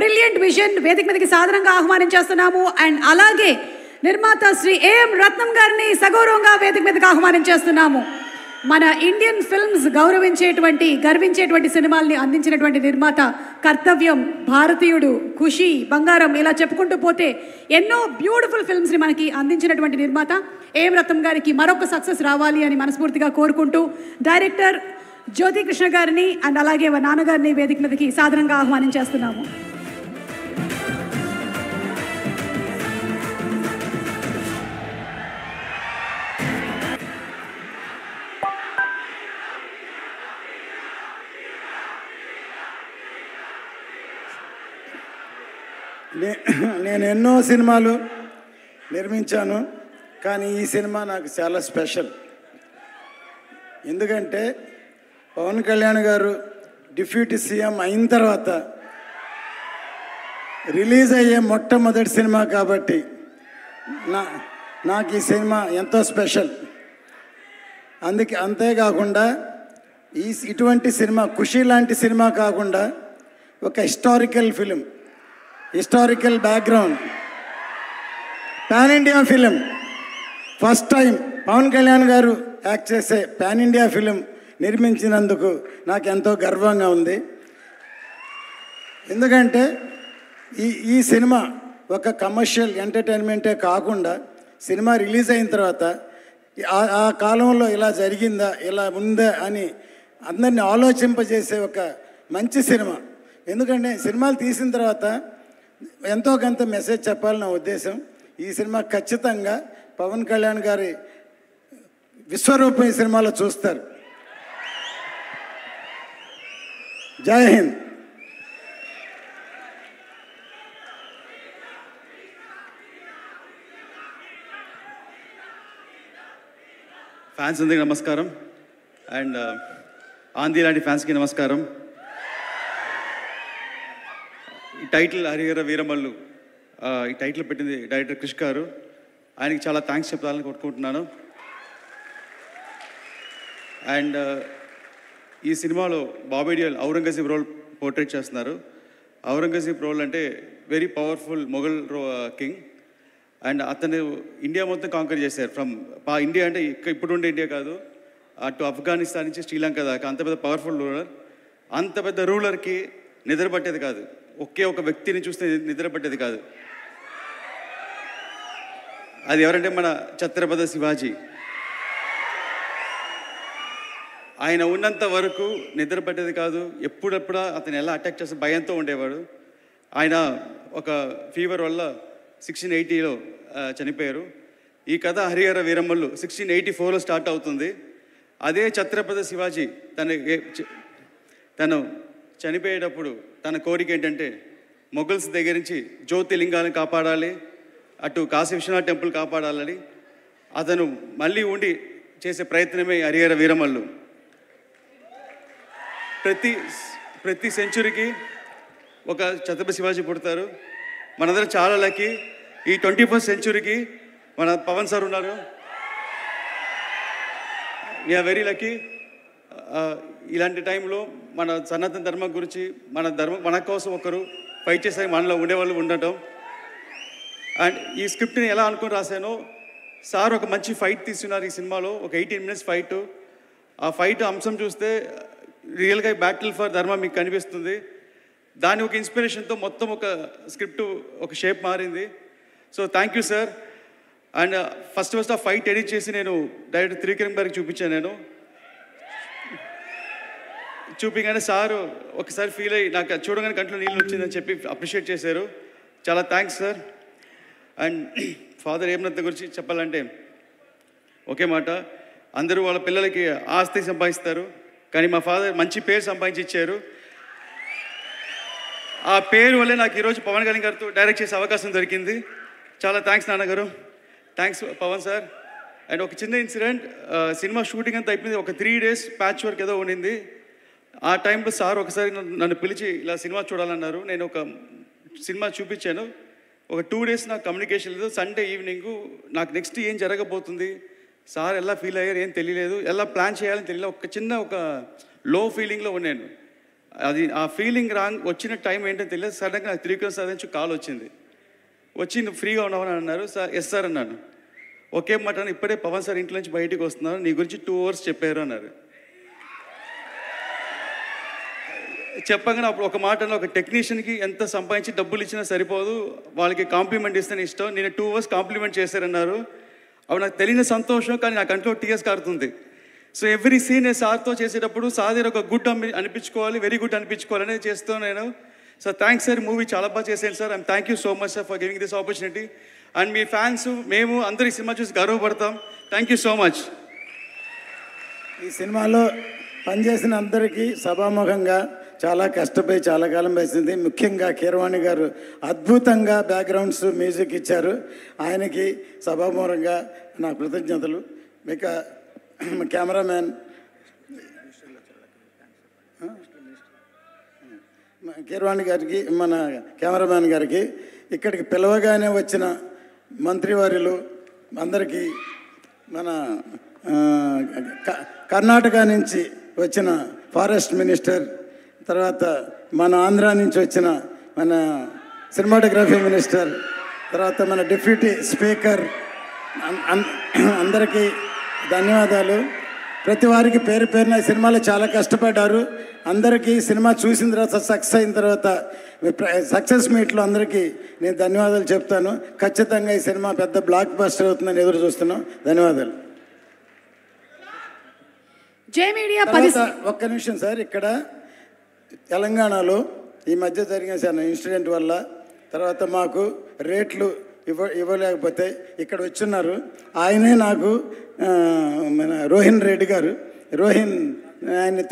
Brilliant vision వేదిక మీదకి సాధారణంగా ఆహ్వానించేస్తున్నాము. అండ్ అలాగే నిర్మాత శ్రీ ఏఎం రత్నం గారిని సగౌరవంగా వేదిక మీదకి ఆహ్వానించేస్తున్నాము. మన ఇండియన్ ఫిల్మ్స్ గర్వించేటువంటి సినిమాల్ని అందించినటువంటి నిర్మాత, కర్తవ్యం, భారతీయుడు, ఖుషి, బంగారం, ఇలా చెప్పుకుంటూ పోతే ఎన్నో బ్యూటిఫుల్ ఫిల్మ్స్ని మనకి అందించినటువంటి నిర్మాత ఏఎం రత్నం గారికి మరొక సక్సెస్ రావాలి అని మనస్ఫూర్తిగా కోరుకుంటూ డైరెక్టర్ జ్యోతి కృష్ణ గారిని అండ్ అలాగే నాన్నగారిని వేదిక మీదకి సాధారణంగా ఆహ్వానించేస్తున్నాము. నేను ఎన్నో సినిమాలు నిర్మించాను, కానీ ఈ సినిమా నాకు చాలా స్పెషల్. ఎందుకంటే పవన్ కళ్యాణ్ గారు డిప్యూటీ సీఎం అయిన తర్వాత రిలీజ్ అయ్యే మొట్టమొదటి సినిమా కాబట్టి నాకు ఈ సినిమా ఎంతో స్పెషల్. అంతేకాకుండా ఇటువంటి సినిమా, ఖుషి లాంటి సినిమా కాకుండా ఒక historical film, historical background, pan India film, first time Pawan Kalyan గారు యాక్ట్ చేసే పాన్ ఇండియా ఫిలిం నిర్మించినందుకు నాకు ఎంతో గర్వంగా ఉంది. ఎందుకంటే ఈ సినిమా ఒక కమర్షియల్ ఎంటర్టైన్మెంటే కాకుండా సినిమా రిలీజ్ అయిన తర్వాత ఆ కాలంలో ఇలా జరిగిందా, ఇలా ఉందా అని అందరినీ ఆలోచింపజేసే ఒక మంచి సినిమా. ఎందుకంటే సినిమాలు తీసిన తర్వాత ఎంతో కొంత మెసేజ్ చెప్పాలని నా ఉద్దేశం. ఈ సినిమా ఖచ్చితంగా పవన్ కళ్యాణ్ గారి విశ్వరూపం ఈ సినిమాలో చూస్తారు. జై హింద్. ఫ్యాన్స్ అందరికీ నమస్కారం. అండ్ ఆంధ్ర లాంటి ఫ్యాన్స్కి నమస్కారం. ఈ టైటిల్ హరిహర వీరమల్లు, ఈ టైటిల్ పెట్టింది డైరెక్టర్ క్రిష్ గారు. ఆయనకి చాలా థ్యాంక్స్ చెప్పాలని కొట్టుకుంటున్నాను. అండ్ ఈ సినిమాలో బాబీ డియోల్ ఔరంగజేబ్ రోల్ పోర్ట్రేట్ చేస్తున్నారు. ఔరంగజేబ్ రోల్ అంటే very powerful Mughal king. And అతను ఇండియా మొత్తం కాంకర్ చేశారు. ఇండియా అంటే ఇప్పుడు ఉండే ఇండియా కాదు, అటు ఆఫ్ఘనిస్తాన్ నుంచి శ్రీలంక దాకా అంత పెద్ద పవర్ఫుల్ రూలర్. అంత పెద్ద రూలర్కి నిద్ర పట్టేది కాదు, ఒకే ఒక వ్యక్తిని చూస్తే నిద్ర పట్టేది కాదు. అది ఎవరంటే మన ఛత్రపతి శివాజీ. ఆయన ఉన్నంత వరకు నిద్ర పట్టేది కాదు. ఎప్పుడప్పుడు అతను ఎలా అటాక్ చేస్తే భయంతో ఉండేవాడు. ఆయన ఒక ఫీవర్ వల్ల 1680లో చనిపోయారు. ఈ కథ హరిహర వీరమల్లు 1684లో స్టార్ట్ అవుతుంది. అదే ఛత్రపతి శివాజీ తను చనిపోయేటప్పుడు తన కోరిక ఏంటంటే మొఘల్స్ దగ్గర నుంచి జ్యోతిర్లింగాలను కాపాడాలి, అటు కాశీ విశ్వనాథ్ టెంపుల్ కాపాడాలని అతను మళ్ళీ ఉండి చేసే ప్రయత్నమే హరిహర వీరమల్లు. ప్రతి సెంచురీకి ఒక ఛత్రపతి శివాజీ పుడతారు. మనందరం చాలా లక్కీ. ఈ 21st సెంచురీకి మన పవన్ సార్ ఉన్నారు. We are very lucky. ఇలాంటి టైంలో మన సనాతన ధర్మం గురించి, మన కోసం ఒకరు ఫైట్ చేసే మనలో ఉండేవాళ్ళు ఉండటం. అండ్ ఈ స్క్రిప్ట్ని ఎలా అనుకుని రాశానో, సార్ ఒక మంచి ఫైట్ తీస్తున్నారు ఈ సినిమాలో. ఒక 18 minutes ఫైట్. ఆ ఫైట్ అంశం చూస్తే రియల్గా బ్యాటిల్ ఫర్ ధర్మం మీకు కనిపిస్తుంది. దాని ఒక ఇన్స్పిరేషన్తో మొత్తం ఒక స్క్రిప్ట్ ఒక షేప్ మారింది. So thank you sir. And first ఆ ఫైట్ ఎడిట్ చేసి నేను డైరెక్టర్ త్రివిక్రమ్ గారికి చూపించాను. చూపించగానే సారు ఒకసారి ఫీల్ అయ్యి నాకు చూడగానే కంట్లో నీళ్ళు వచ్చిందని చెప్పి అప్రిషియేట్ చేశారు. చాలా థ్యాంక్స్ సార్. అండ్ ఫాదర్ ఏమనంత గురించి చెప్పాలంటే ఒకే మాట, అందరూ వాళ్ళ పిల్లలకి ఆస్తి సంపాదిస్తారు, కానీ మా ఫాదర్ మంచి పేరు సంపాదించి ఇచ్చారు. ఆ పేరు వల్లే నాకు ఈరోజు పవన్ కళ్యాణ్ గారితో డైరెక్ట్ చేసే అవకాశం దొరికింది. చాలా థ్యాంక్స్ నాన్నగారు. Thanks Pawan sir. అండ్ ఒక చిన్న ఇన్సిడెంట్, సినిమా షూటింగ్ అంతా అయిపోయింది. ఒక 3 days ప్యాచ్ వర్క్ ఏదో ఉండింది. ఆ టైంలో సార్ ఒకసారి నన్ను పిలిచి ఇలా సినిమా చూడాలన్నారు. నేను ఒక సినిమా చూపించాను. ఒక 2 days నాకు కమ్యూనికేషన్ లేదు. సండే ఈవినింగ్ నాకు నెక్స్ట్ ఏం జరగబోతుంది, సార్ ఎలా ఫీల్ అయ్యారు ఏం తెలియలేదు, ఎలా ప్లాన్ చేయాలని తెలియలేదు. ఒక చిన్న లో ఫీలింగ్లో ఉన్నాను. అది ఆ ఫీలింగ్ వచ్చిన టైం ఏంటో తెలియదు. సడన్గా నాకు త్రివిక్రమ్ సార్ నుంచి కాల్ వచ్చింది. వచ్చి నువ్వు ఫ్రీగా ఉన్నావని అన్నారు. సార్ ఎస్ సార్ అన్నాను. ఒకే మాట, ఇప్పుడే పవన్ సార్ ఇంట్లో నుంచి బయటికి వస్తున్నారు, నీ గురించి 2 hours చెప్పారు అన్నారు. చెప్పగానే అప్పుడు ఒక మాట, ఒక టెక్నీషియన్కి ఎంత సంపాదించి డబ్బులు ఇచ్చినా సరిపోదు, వాళ్ళకి కాంప్లిమెంట్ ఇస్తేనే ఇష్టం, నేను 2 hours కాంప్లిమెంట్ చేశారన్నారు. అవి నాకు తెలియని సంతోషం, కానీ నా కంట్లో టీఎస్ కారుతుంది. సో ఎవ్రీ సీన్ నేను సార్తో చేసేటప్పుడు సార్ దగ్గర ఒక గుడ్ అనిపించుకోవాలి, వెరీ గుడ్ అనిపించుకోవాలి అనేది చేస్తూ నేను. సార్ థ్యాంక్స్ సార్, మూవీ చాలా బాగా చేశాను sir, I'm thank you so much sir for giving this opportunity. And మీ ఫ్యాన్స్ మేము అందరి సినిమా చూసి గర్వపడతాం. Thank you so much. ఈ సినిమాలో పనిచేసిన అందరికీ సభాముఖంగా చాలా కష్టపడి చాలా కాలం వేసింది. ముఖ్యంగా కీరవాణి గారు అద్భుతంగా బ్యాక్గ్రౌండ్స్ మ్యూజిక్ ఇచ్చారు. ఆయనకి సభాముఖంగా నా కృతజ్ఞతలు. ఇక కెమెరామ్యాన్ కీరవాణి గారికి, మన కెమెరామ్యాన్ గారికి, ఇక్కడికి పిలవగానే వచ్చిన మంత్రివర్యులు అందరికీ, మన కర్ణాటక నుంచి వచ్చిన ఫారెస్ట్ మినిస్టర్, తర్వాత మన ఆంధ్ర నుంచి వచ్చిన మన సినిమాటోగ్రఫీ మినిస్టర్, తర్వాత మన డిప్యూటీ స్పీకర్, అందరికీ ధన్యవాదాలు. ప్రతి వారికి పేరు పేరున ఈ సినిమాలో చాలా కష్టపడ్డారు. అందరికీ సినిమా చూసిన తర్వాత, సక్సెస్ అయిన తర్వాత, సక్సెస్ మీట్లో అందరికీ నేను ధన్యవాదాలు చెప్తాను. ఖచ్చితంగా ఈ సినిమా పెద్ద బ్లాక్ బస్టర్ అవుతుందని ఎదురు చూస్తున్నాం. ధన్యవాదాలు. జై మీడియా. ఒక్క నిమిషం సార్, ఇక్కడ తెలంగాణలో ఈ మధ్య జరిగిన సార్ ఇన్సిడెంట్ వల్ల తర్వాత మాకు రేట్లు ఇవ్వలేకపోతే ఇక్కడ వచ్చున్నారు. ఆయనే నాకు మన రోహిన్ రెడ్డి గారు, ఆయన